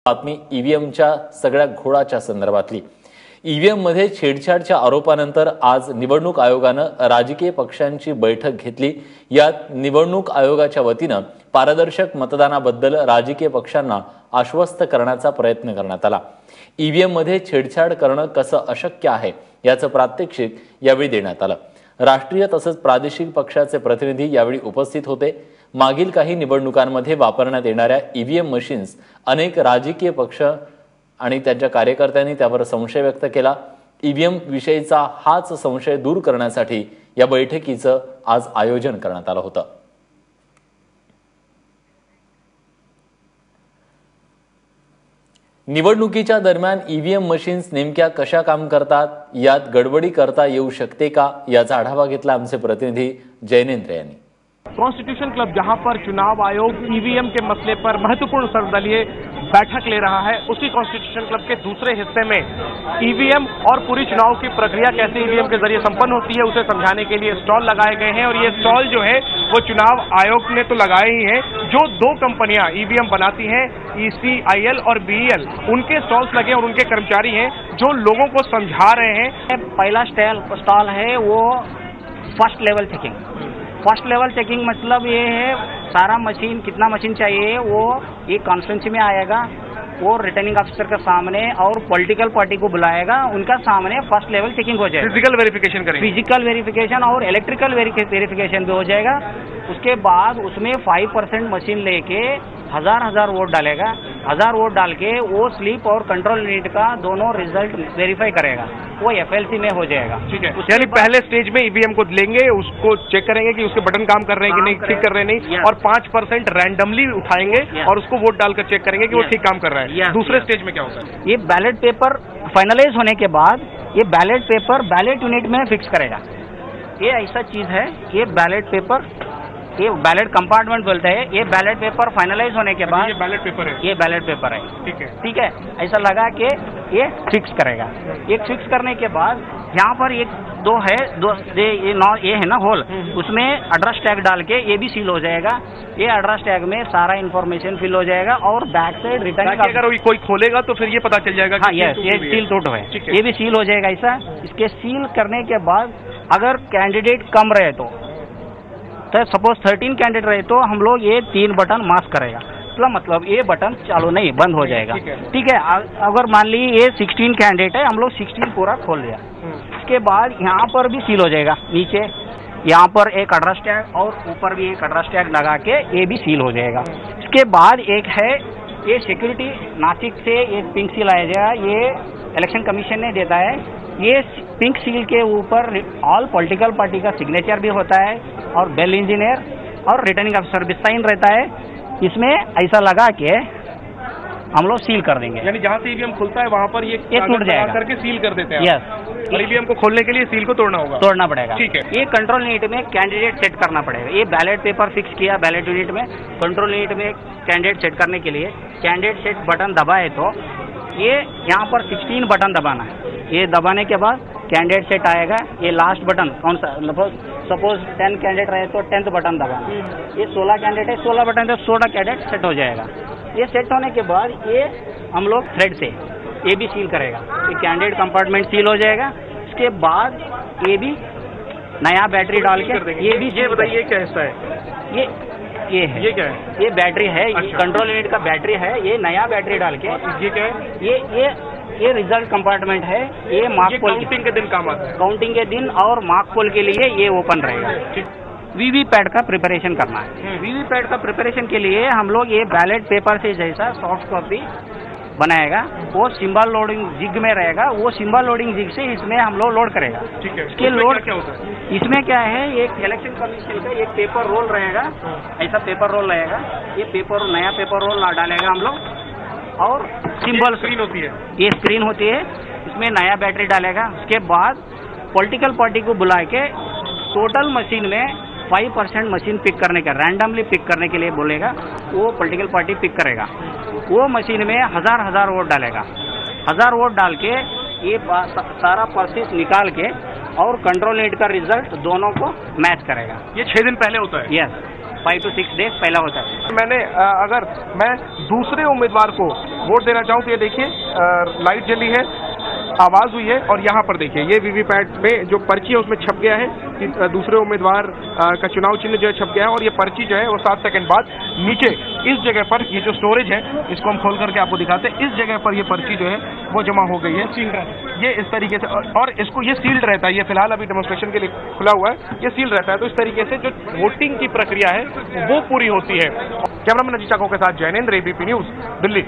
बातमी ईव्हीएमच्या सगळ्या घोळाच्या संदर्भातली। ईव्हीएम मध्ये छेडछाडच्या आरोपानंतर आज निवडणूक आयोगानं राजकीय पक्षांची बैठक घेतली। यात निवडणूक आयोगाच्या वतीनं पारदर्शक मतदानाबद्दल राजकीय पक्षांना आश्वस्त करण्याचा प्रयत्न करण्यात आला। ईव्हीएम मध्ये छेडछाड करणं कसं अशक्य आहे याचं प्रात्यक्षिक यावेळी देण्यात आलं। राष्ट्रीय तसंच प्रादेशिक पक्षाचे प्रतिनिधी यावेळी उपस्थित होते। मागील काही निवडणुकांमध्ये वापरण्यात येणाऱ्या ईव्हीएम मशीन्स अनेक राजकीय पक्ष आणि त्यांच्या कार्यकर्त्यांनी त्यावर संशय व्यक्त केला। ईव्हीएम विषयीचा हाच संशय दूर करण्यासाठी या बैठकीचं आज आयोजन करण्यात आलं होतं। निवडणुकीच्या दरम्यान ईव्हीएम मशीन्स नेमक्या कशा काम करतात, यात गडबडी करता येऊ शकते का, याचा आढावा घेतला आमचे प्रतिनिधी जयनेंद्र यांनी। कॉन्स्टिट्यूशन क्लब जहां पर चुनाव आयोग ईवीएम के मसले पर महत्वपूर्ण सर्वदलीय बैठक ले रहा है, उसी कॉन्स्टिट्यूशन क्लब के दूसरे हिस्से में ईवीएम और पूरी चुनाव की प्रक्रिया कैसे ईवीएम के जरिए संपन्न होती है उसे समझाने के लिए स्टॉल लगाए गए हैं। और ये स्टॉल जो है वो चुनाव आयोग ने तो लगाए ही हैं, जो दो कंपनियां ईवीएम बनाती हैं ECIL और BEL, उनके स्टॉल्स लगे और उनके कर्मचारी हैं जो लोगों को समझा रहे हैं। पहला स्टॉल है वो first level checking. First level checking मतलब ये है सारा मशीन कितना मशीन चाहिए वो एक कॉन्फ्रेंस में आएगा, वो रिटर्निंग ऑफिसर के सामने और पॉलिटिकल पार्टी को बुलाएगा, उनका सामने फर्स्ट लेवल चेकिंग हो जाएगा। फिजिकल वेरिफिकेशन करेंगे, फिजिकल वेरिफिकेशन और इलेक्ट्रिकल वेरिफिकेशन भी हो जाएगा। उसके बाद उसमें 5% मशीन लेके हजार वोट डालेगा। 1000 वोट डाल के वो स्लिप और कंट्रोल यूनिट का दोनों रिजल्ट वेरीफाई करेगा, वो FLC में हो जाएगा। ठीक है, यानी पहले स्टेज में ईवीएम को लेंगे, उसको चेक करेंगे कि उसके बटन काम कर रहे हैं कि नहीं, ठीक कर रहे हैं नहीं, और 5% रैंडमली उठाएंगे और उसको वोट डालकर चेक करेंगे कि वो ठीक काम कर रहा है। दूसरे स्टेज में क्या होगा? ये बैलेट पेपर फाइनलाइज होने के बाद ये बैलेट पेपर बैलेट यूनिट में फिक्स करेगा। ये ऐसा चीज है, ये बैलेट पेपर, ये बैलेट कंपार्टमेंट बोलते हैं। ये बैलेट पेपर फाइनलाइज होने के बाद ये बैलेट पेपर है, ये बैलेट पेपर है, ठीक है, ऐसा लगा के ये फिक्स करेगा। एक फिक्स करने के बाद यहाँ पर एक दो है, ये है ना होल, उसमें एड्रेस टैग डाल के ये भी सील हो जाएगा। ये एड्रेस टैग में सारा इन्फॉर्मेशन फिल हो जाएगा और बैक साइड रिटर्न अगर कोई खोलेगा तो फिर ये पता चल जाएगा। हाँ, ये सील टूट है, ये भी सील हो जाएगा। ऐसा इसके सील करने के बाद अगर कैंडिडेट कम रहे तो सपोज 13 कैंडिडेट रहे तो हम लोग ये 3 बटन मास्क करेगा, मतलब ये बटन चालू नहीं बंद हो जाएगा। ठीक है, अगर मान ली ये 16 कैंडिडेट है, हम लोग 16 पूरा खोल दिया। इसके बाद यहाँ पर भी सील हो जाएगा, नीचे यहाँ पर एक एड्रेस टैग और ऊपर भी एक एड्रेस टैग लगा के ये भी सील हो जाएगा। इसके बाद एक है ये सिक्योरिटी नासिक से एक पिंक सील आएगा, ये इलेक्शन कमीशन ने देता है। ये पिंक सील के ऊपर ऑल पॉलिटिकल पार्टी का सिग्नेचर भी होता है और बेल इंजीनियर और रिटर्निंग ऑफिसर भी साइन रहता है। इसमें ऐसा लगा के हम लोग सील कर देंगे, यानी जहाँ से ईवीएम खुलता है वहाँ पर ये टूट जाएगा करके सील कर देते हैं। यस, और ईवीएम को खोलने के लिए सील को तोड़ना पड़ेगा। ठीक है, ये कंट्रोल यूनिट में कैंडिडेट सेट करना पड़ेगा। ये बैलेट पेपर फिक्स किया बैलेट यूनिट में, कंट्रोल यूनिट में कैंडिडेट सेट करने के लिए कैंडिडेट सेट बटन दबाए तो ये यहाँ पर 16 बटन दबाना है। ये दबाने के बाद कैंडिडेट सेट आएगा। ये लास्ट बटन कौन सा, सपोज 10 कैंडिडेट रहे तो 10th बटन दबाना। ये 16 कैंडिडेट है, 16 बटन तो 16 कैंडिडेट सेट हो जाएगा। ये सेट होने के बाद ये हम लोग थ्रेड से ये भी सील करेगा, ये कैंडिडेट कंपार्टमेंट सील हो जाएगा। इसके बाद ये भी नया बैटरी डाल के ये भी, ये बताइए क्या हिस्सा है? ये है, ये क्या है? ये बैटरी है, कंट्रोल यूनिट का बैटरी है। ये नया बैटरी डाल के ये क्या है? ये रिजल्ट कंपार्टमेंट है। ये मार्क पोल काउंटिंग के दिन काम आता है, काउंटिंग के दिन और मार्क पोल के लिए ये ओपन रहेगा। वीवीपैट का प्रिपरेशन करना है। वीवीपैट का प्रिपरेशन के लिए हम लोग ये बैलेट पेपर से जैसा सॉफ्ट कॉपी बनाएगा, वो सिंबल लोडिंग जिग में रहेगा। वो सिंबल लोडिंग जिग से इसमें हम लोग लोड करेगा। ठीक है, इसके लोड क्या होता है? इसमें क्या है, एक इलेक्शन कमीशन का एक पेपर रोल रहेगा, ऐसा पेपर रोल रहेगा। ये पेपर नया पेपर रोल डालेगा हम लोग और सिंबल स्क्रीन होती है, ये स्क्रीन होती है, इसमें नया बैटरी डालेगा। उसके बाद पॉलिटिकल पार्टी को बुला के टोटल मशीन में 5% मशीन पिक करने का, रैंडमली पिक करने के लिए बोलेगा। वो पॉलिटिकल पार्टी पिक करेगा। वो मशीन में हजार वोट डालेगा। 1000 वोट डाल के ये सारा प्रोसेस निकाल के और कंट्रोल यूनिट का रिजल्ट दोनों को मैच करेगा। ये 6 दिन पहले होता है। यस, 5 to 6 डेज पहला होता है। मैंने अगर मैं दूसरे उम्मीदवार को वोट देना चाहूँ तो ये देखिए लाइट जली है, आवाज हुई है, और यहाँ पर देखिए ये वीवीपैट में जो पर्ची है उसमें छप गया है कि दूसरे उम्मीदवार का चुनाव चिन्ह जो है छप गया है, और ये पर्ची जो है वो 7 सेकंड बाद नीचे इस जगह पर, ये जो स्टोरेज है इसको हम खोल करके आपको दिखाते हैं, इस जगह पर ये पर्ची जो है वो जमा हो गई है, ये इस तरीके से, और इसको ये सील्ड रहता है, ये फिलहाल अभी डेमोन्स्ट्रेशन के लिए खुला हुआ है, ये सील्ड रहता है। तो इस तरीके से जो वोटिंग की प्रक्रिया है वो पूरी होती है। कैमरामैन अजीत चाको के साथ जैनेंद्र, एबीपी न्यूज, दिल्ली।